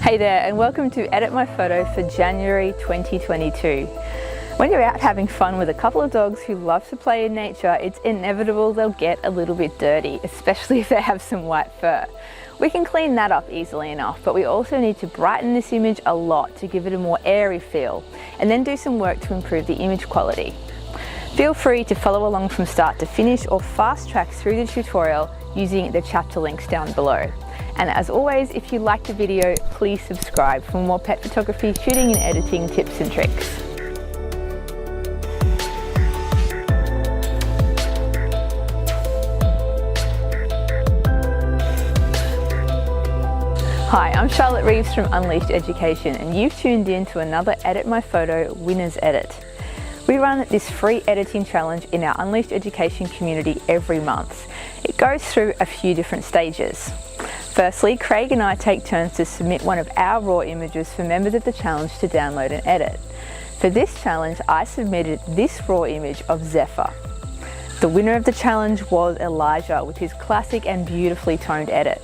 Hey there, and welcome to Edit My Photo for January 2022. When you're out having fun with a couple of dogs who love to play in nature, it's inevitable they'll get a little bit dirty, especially if they have some white fur. We can clean that up easily enough, but we also need to brighten this image a lot to give it a more airy feel, and then do some work to improve the image quality. Feel free to follow along from start to finish or fast track through the tutorial using the chapter links down below. And as always, if you liked the video, please subscribe for more pet photography, shooting and editing tips and tricks. Hi, I'm Charlotte Reeves from Unleashed Education, and you've tuned in to another Edit My Photo Winners Edit. We run this free editing challenge in our Unleashed Education community every month. It goes through a few different stages. Firstly, Craig and I take turns to submit one of our raw images for members of the challenge to download and edit. For this challenge, I submitted this raw image of Zephyr. The winner of the challenge was Elijah with his classic and beautifully toned edit.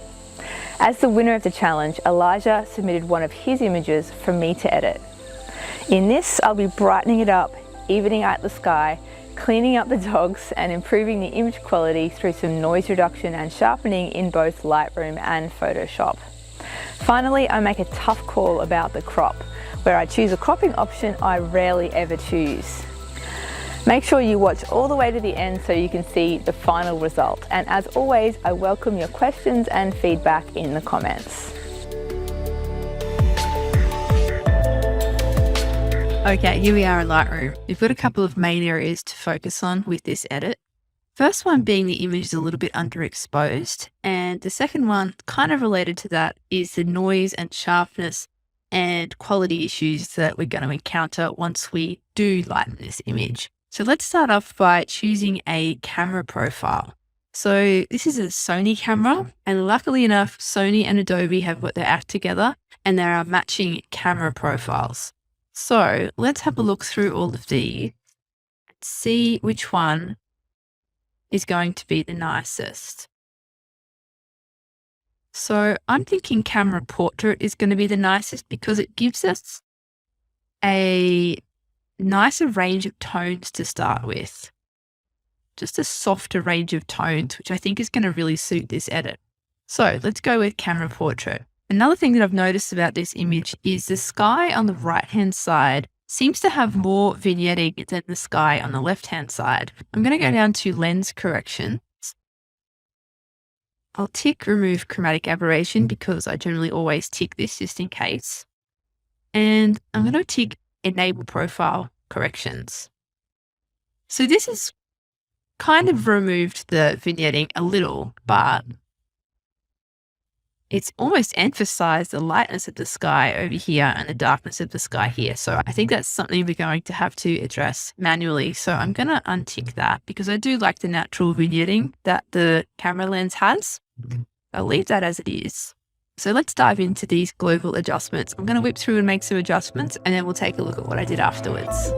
As the winner of the challenge, Elijah submitted one of his images for me to edit. In this, I'll be brightening it up, evening out the sky, cleaning up the dogs and improving the image quality through some noise reduction and sharpening in both Lightroom and Photoshop. Finally, I make a tough call about the crop, where I choose a cropping option I rarely ever choose. Make sure you watch all the way to the end so you can see the final result. And as always, I welcome your questions and feedback in the comments. Okay, here we are in Lightroom. We've got a couple of main areas to focus on with this edit. First one being the image is a little bit underexposed, and the second one, kind of related to that, is the noise and sharpness and quality issues that we're going to encounter once we do lighten this image. So let's start off by choosing a camera profile. So this is a Sony camera, and luckily enough, Sony and Adobe have got their act together and there are matching camera profiles. So let's have a look through all of these and see which one is going to be the nicest. So I'm thinking camera portrait is going to be the nicest because it gives us a nicer range of tones to start with. Just a softer range of tones, which I think is going to really suit this edit. So let's go with camera portrait. Another thing that I've noticed about this image is the sky on the right-hand side seems to have more vignetting than the sky on the left-hand side. I'm going to go down to lens corrections. I'll tick remove chromatic aberration because I generally always tick this just in case. And I'm going to tick enable profile corrections. So this has kind of removed the vignetting a little, but it's almost emphasized the lightness of the sky over here and the darkness of the sky here. So I think that's something we're going to have to address manually. So I'm going to untick that because I do like the natural vignetting that the camera lens has. I'll leave that as it is. So let's dive into these global adjustments. I'm going to whip through and make some adjustments and then we'll take a look at what I did afterwards.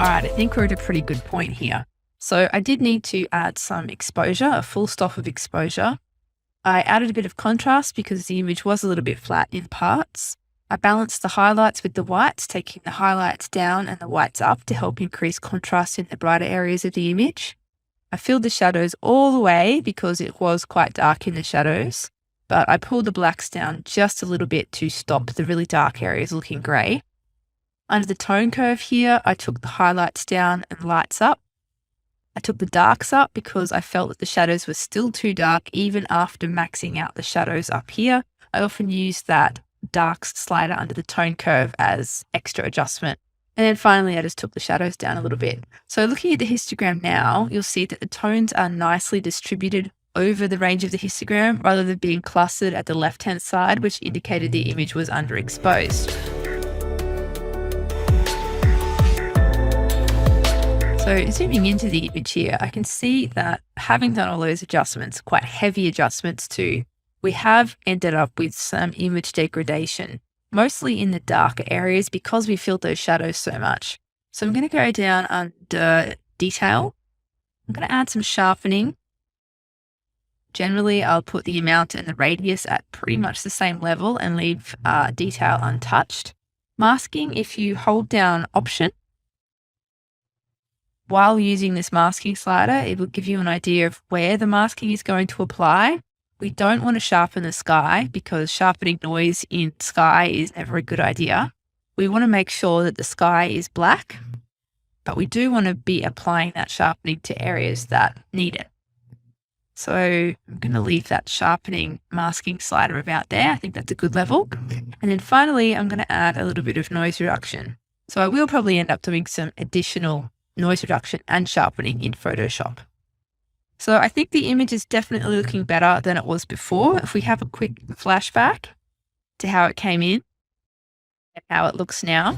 All right, I think we're at a pretty good point here. So I did need to add some exposure, a full stop of exposure. I added a bit of contrast because the image was a little bit flat in parts. I balanced the highlights with the whites, taking the highlights down and the whites up to help increase contrast in the brighter areas of the image. I filled the shadows all the way because it was quite dark in the shadows, but I pulled the blacks down just a little bit to stop the really dark areas looking grey. Under the tone curve here, I took the highlights down and lights up. I took the darks up because I felt that the shadows were still too dark even after maxing out the shadows up here. I often use that darks slider under the tone curve as extra adjustment. And then finally, I just took the shadows down a little bit. So looking at the histogram now, you'll see that the tones are nicely distributed over the range of the histogram rather than being clustered at the left-hand side, which indicated the image was underexposed. So zooming into the image here, I can see that having done all those adjustments, quite heavy adjustments too, we have ended up with some image degradation, mostly in the darker areas because we filled those shadows so much. So I'm going to go down under detail. I'm going to add some sharpening. Generally, I'll put the amount and the radius at pretty much the same level and leave detail untouched. Masking, if you hold down Option, while using this masking slider, it will give you an idea of where the masking is going to apply. We don't want to sharpen the sky because sharpening noise in sky is never a good idea. We want to make sure that the sky is black, but we do want to be applying that sharpening to areas that need it. So I'm going to leave that sharpening masking slider about there. I think that's a good level. And then finally, I'm going to add a little bit of noise reduction. So I will probably end up doing some additional noise reduction and sharpening in Photoshop. So I think the image is definitely looking better than it was before. If we have a quick flashback to how it came in and how it looks now.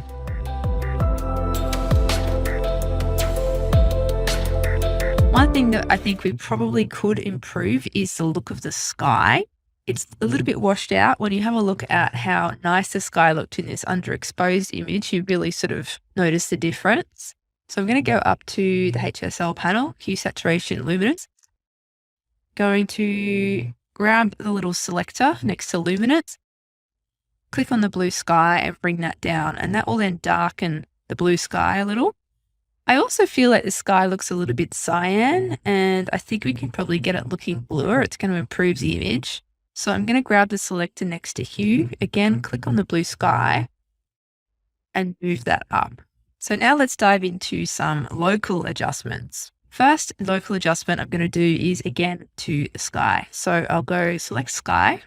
One thing that I think we probably could improve is the look of the sky. It's a little bit washed out. When you have a look at how nice the sky looked in this underexposed image, you really sort of notice the difference. So I'm going to go up to the HSL panel, Hue, Saturation, Luminance. Going to grab the little selector next to Luminance, click on the blue sky and bring that down, and that will then darken the blue sky a little. I also feel like the sky looks a little bit cyan, and I think we can probably get it looking bluer. It's going to improve the image. So I'm going to grab the selector next to Hue, again, click on the blue sky and move that up. So now let's dive into some local adjustments. First local adjustment I'm going to do is again to the sky. So I'll go select sky.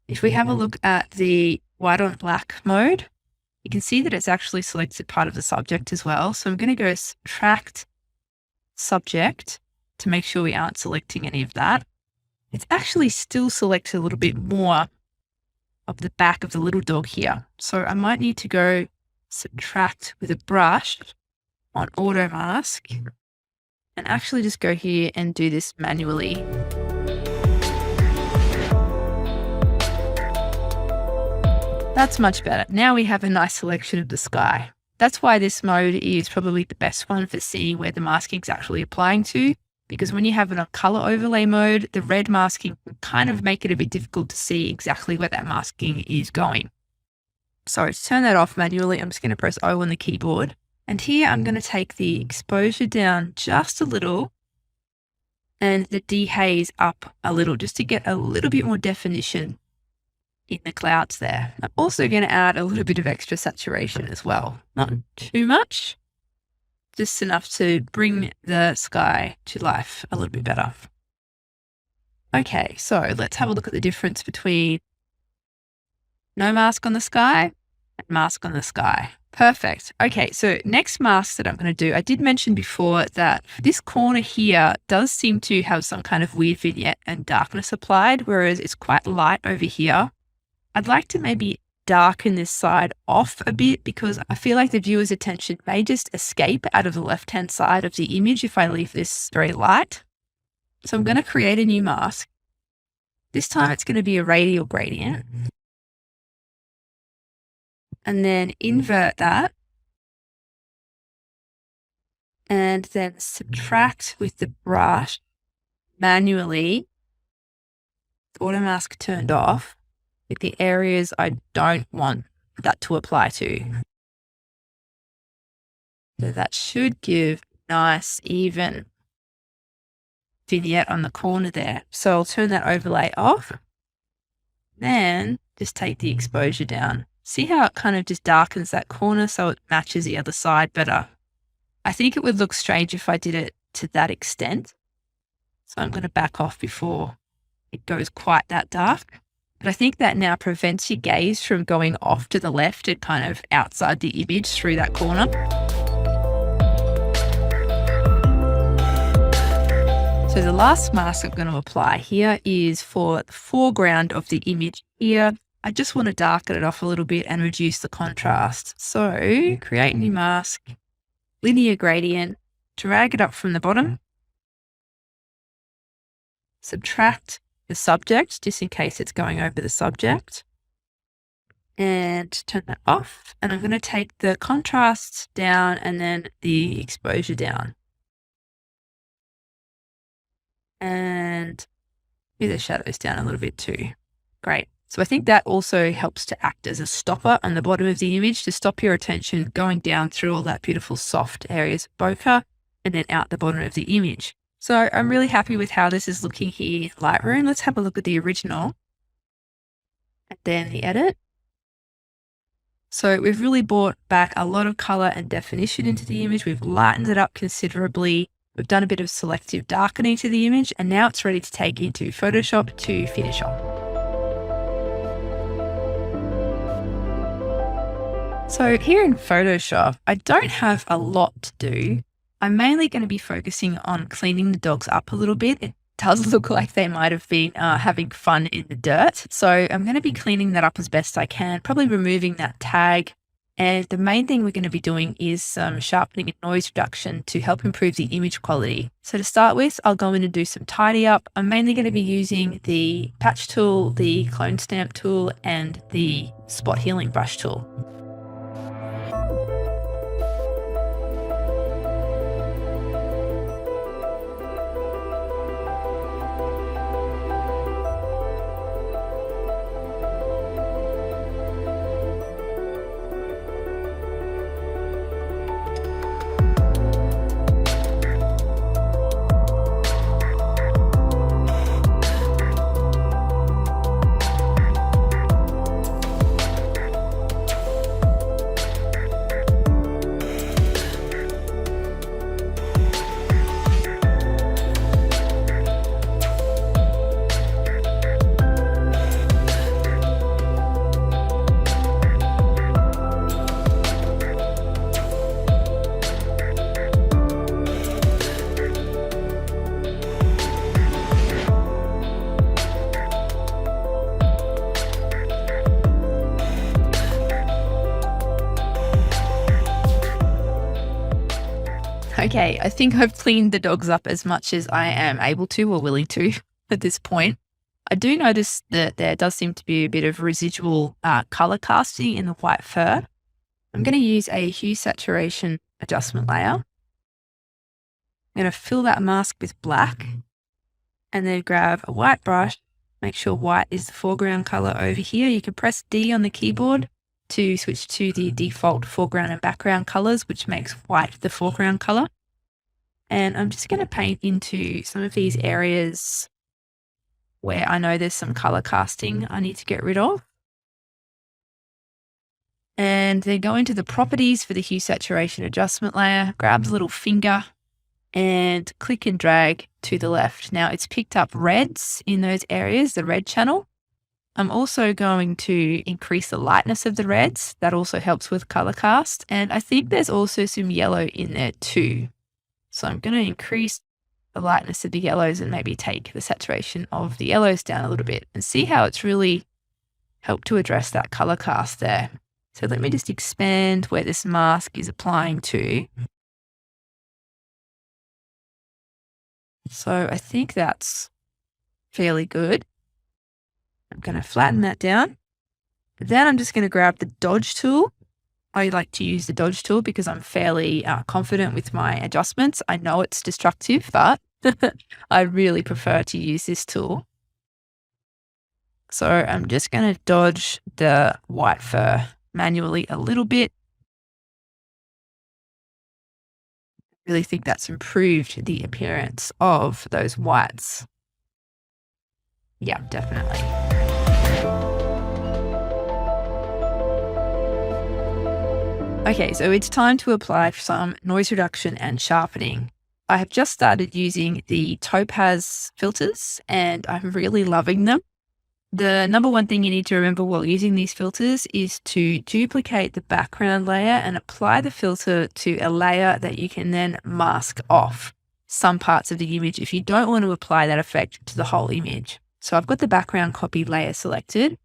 If we have a look at the white on black mode, you can see that it's actually selected part of the subject as well. So I'm going to go subtract subject to make sure we aren't selecting any of that. It's actually still selected a little bit more of the back of the little dog here. So I might need to go subtract with a brush on auto mask and actually just go here and do this manually. That's much better. Now we have a nice selection of the sky. That's why this mode is probably the best one for seeing where the masking is actually applying to, because when you have it on color overlay mode, the red masking can kind of make it a bit difficult to see exactly where that masking is going. So to turn that off manually, I'm just going to press O on the keyboard. And here I'm going to take the exposure down just a little and the dehaze up a little, just to get a little bit more definition in the clouds there. I'm also going to add a little bit of extra saturation as well. Not too much, just enough to bring the sky to life a little bit better. Okay, so let's have a look at the difference between no mask on the sky and mask on the sky. Perfect. Okay, so next mask that I'm going to do, I did mention before that this corner here does seem to have some kind of weird vignette and darkness applied, whereas it's quite light over here. I'd like to maybe darken this side off a bit because I feel like the viewer's attention may just escape out of the left-hand side of the image if I leave this very light. So I'm going to create a new mask. This time it's going to be a radial gradient. And then invert that. And then subtract with the brush manually, auto mask turned off, with the areas I don't want that to apply to. So that should give nice, even vignette on the corner there. So I'll turn that overlay off. Then just take the exposure down. See how it kind of just darkens that corner so it matches the other side better. I think it would look strange if I did it to that extent. So I'm going to back off before it goes quite that dark. But I think that now prevents your gaze from going off to the left and kind of outside the image through that corner. So the last mask I'm going to apply here is for the foreground of the image here. I just want to darken it off a little bit and reduce the contrast. So create new mask, linear gradient, drag it up from the bottom, subtract the subject just in case it's going over the subject, and turn that off. And I'm going to take the contrast down and then the exposure down. And move the shadows down a little bit too. Great. So I think that also helps to act as a stopper on the bottom of the image to stop your attention going down through all that beautiful soft areas of bokeh and then out the bottom of the image. So I'm really happy with how this is looking here in Lightroom. Let's have a look at the original and then the edit. So we've really brought back a lot of color and definition into the image. We've lightened it up considerably. We've done a bit of selective darkening to the image, and now it's ready to take into Photoshop to finish off. So here in Photoshop, I don't have a lot to do. I'm mainly going to be focusing on cleaning the dogs up a little bit. It does look like they might have been having fun in the dirt. So I'm going to be cleaning that up as best I can, probably removing that tag. And the main thing we're going to be doing is some sharpening and noise reduction to help improve the image quality. So to start with, I'll go in and do some tidy up. I'm mainly going to be using the patch tool, the clone stamp tool, and the spot healing brush tool. Okay, I think I've cleaned the dogs up as much as I am able to or willing to at this point. I do notice that there does seem to be a bit of residual color casting in the white fur. I'm going to use a hue saturation adjustment layer. I'm going to fill that mask with black and then grab a white brush. Make sure white is the foreground color over here. You can press D on the keyboard to switch to the default foreground and background colors, which makes white the foreground color. And I'm just going to paint into some of these areas where I know there's some color casting I need to get rid of. And then go into the properties for the hue saturation adjustment layer, grab the little finger and click and drag to the left. Now it's picked up reds in those areas, the red channel. I'm also going to increase the lightness of the reds. That also helps with color cast. And I think there's also some yellow in there too. So I'm going to increase the lightness of the yellows and maybe take the saturation of the yellows down a little bit and see how it's really helped to address that color cast there. So let me just expand where this mask is applying to. So I think that's fairly good. I'm going to flatten that down. Then I'm just going to grab the dodge tool. I like to use the dodge tool because I'm fairly confident with my adjustments. I know it's destructive, but I really prefer to use this tool. So I'm just going to dodge the white fur manually a little bit. I really think that's improved the appearance of those whites. Yeah, definitely. Okay, so it's time to apply some noise reduction and sharpening. I have just started using the Topaz filters and I'm really loving them. The number one thing you need to remember while using these filters is to duplicate the background layer and apply the filter to a layer that you can then mask off some parts of the image if you don't want to apply that effect to the whole image. So I've got the background copy layer selected.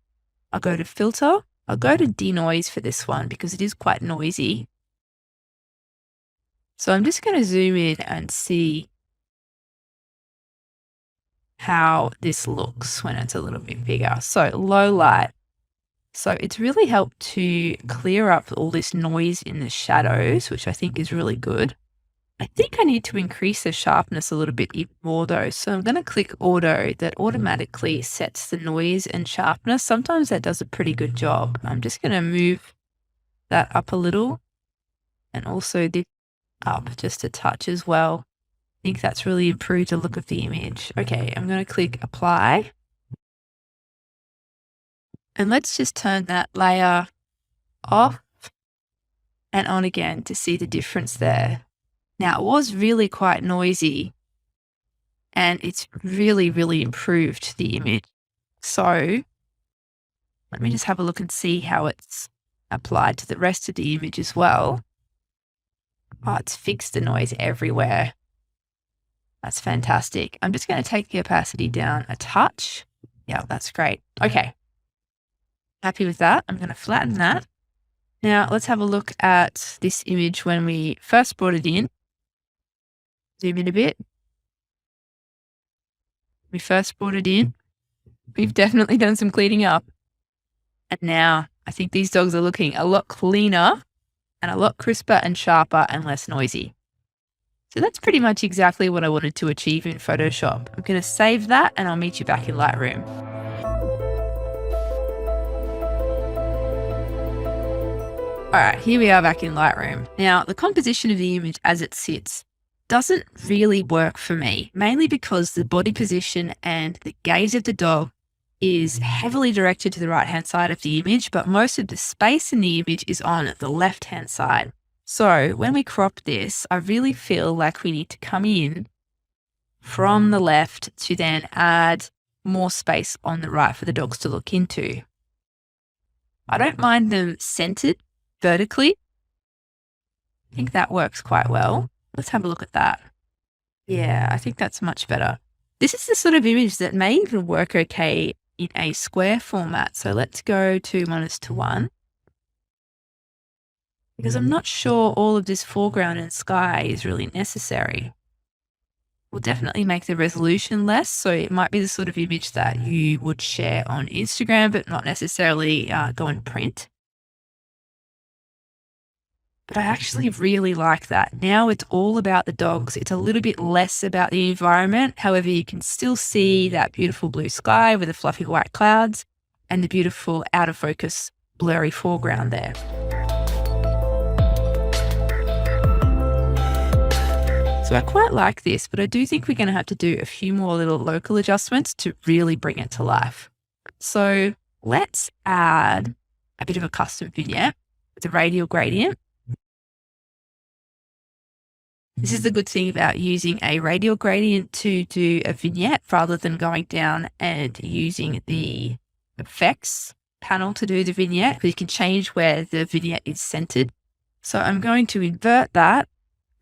I'll go to filter. I'll go to denoise for this one because it is quite noisy. So I'm just going to zoom in and see how this looks when it's a little bit bigger. So low light. So it's really helped to clear up all this noise in the shadows, which I think is really good. I think I need to increase the sharpness a little bit even more though. So I'm going to click auto. That automatically sets the noise and sharpness. Sometimes that does a pretty good job. I'm just going to move that up a little and also this up just a touch as well. I think that's really improved the look of the image. Okay, I'm going to click apply. And let's just turn that layer off and on again to see the difference there. Now, it was really quite noisy and it's really, really improved the image. So let me just have a look and see how it's applied to the rest of the image as well. Oh, it's fixed the noise everywhere. That's fantastic. I'm just going to take the opacity down a touch. Yeah, that's great. Okay. Happy with that. I'm going to flatten that. Now let's have a look at this image when we first brought it in. Zoom in a bit. We first brought it in. We've definitely done some cleaning up. And now I think these dogs are looking a lot cleaner and a lot crisper and sharper and less noisy. So that's pretty much exactly what I wanted to achieve in Photoshop. I'm going to save that and I'll meet you back in Lightroom. All right, here we are back in Lightroom. Now, the composition of the image as it sits doesn't really work for me, mainly because the body position and the gaze of the dog is heavily directed to the right-hand side of the image, but most of the space in the image is on the left-hand side. So when we crop this, I really feel like we need to come in from the left to then add more space on the right for the dogs to look into. I don't mind them centered vertically. I think that works quite well. Let's have a look at that. Yeah, I think that's much better. This is the sort of image that may even work okay in a square format. So let's go to 1:1. Because I'm not sure all of this foreground and sky is really necessary. Will definitely make the resolution less. So it might be the sort of image that you would share on Instagram, but not necessarily go and print. But I actually really like that. Now it's all about the dogs. It's a little bit less about the environment. However, you can still see that beautiful blue sky with the fluffy white clouds and the beautiful out of focus blurry foreground there. So I quite like this, but I do think we're going to have to do a few more little local adjustments to really bring it to life. So let's add a bit of a custom vignette with a radial gradient. This is the good thing about using a radial gradient to do a vignette rather than going down and using the effects panel to do the vignette, because you can change where the vignette is centered. So I'm going to invert that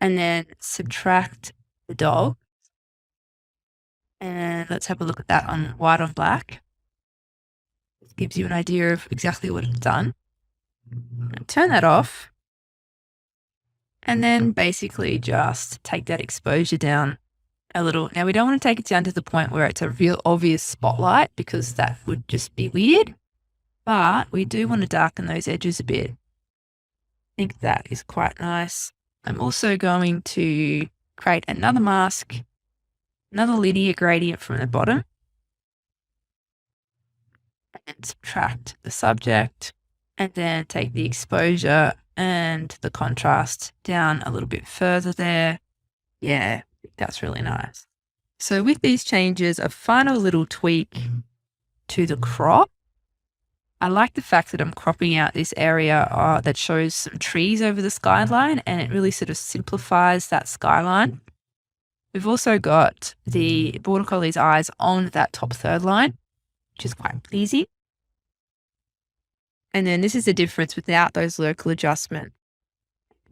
and then subtract the dog. And let's have a look at that on white on black. It gives you an idea of exactly what it's done. Turn that off. And then basically just take that exposure down a little. Now we don't want to take it down to the point where it's a real obvious spotlight, because that would just be weird. But we do want to darken those edges a bit. I think that is quite nice. I'm also going to create another mask, another linear gradient from the bottom, and subtract the subject, and then take the exposure and the contrast down a little bit further there. Yeah, that's really nice. So with these changes, a final little tweak to the crop. I like the fact that I'm cropping out this area that shows some trees over the skyline, and it really sort of simplifies that skyline. We've also got the Border Collie's eyes on that top third line, which is quite pleasing. And then this is the difference without those local adjustment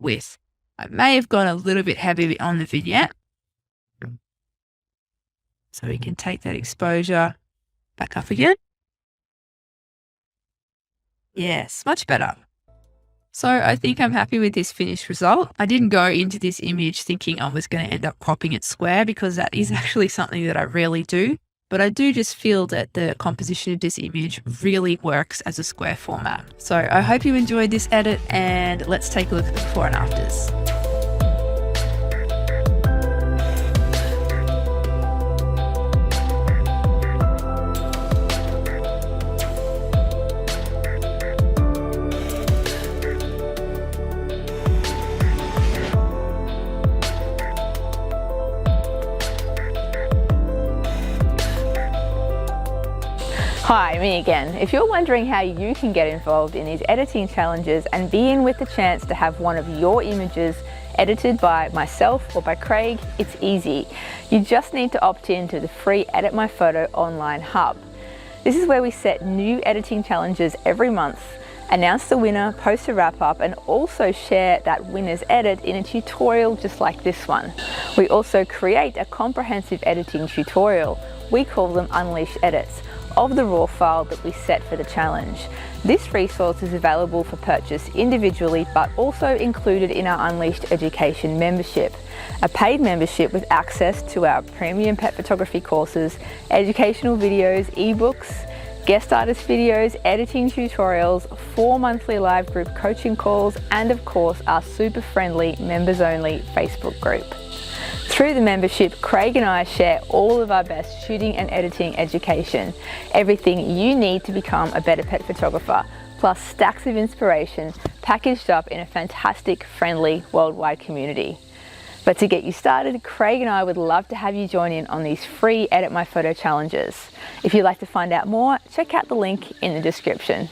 with. I may have gone a little bit heavy on the vignette. So we can take that exposure back up again. Yes, much better. So I think I'm happy with this finished result. I didn't go into this image thinking I was going to end up cropping it square, because that is actually something that I rarely do. But I do just feel that the composition of this image really works as a square format. So I hope you enjoyed this edit, and let's take a look at the before and afters. Hi, me again. If you're wondering how you can get involved in these editing challenges and be in with the chance to have one of your images edited by myself or by Craig, it's easy. You just need to opt in to the free Edit My Photo online hub. This is where we set new editing challenges every month, announce the winner, post a wrap up, and also share that winner's edit in a tutorial just like this one. We also create a comprehensive editing tutorial. We call them Unleashed Edits, of the raw file that we set for the challenge. This resource is available for purchase individually, but also included in our Unleashed Education membership, a paid membership with access to our premium pet photography courses, educational videos, ebooks, guest artist videos, editing tutorials, 4 monthly live group coaching calls, and of course our super friendly members only Facebook group. Through the membership, Craig and I share all of our best shooting and editing education, everything you need to become a better pet photographer, plus stacks of inspiration packaged up in a fantastic, friendly, worldwide community. But to get you started, Craig and I would love to have you join in on these free Edit My Photo challenges. If you'd like to find out more, check out the link in the description.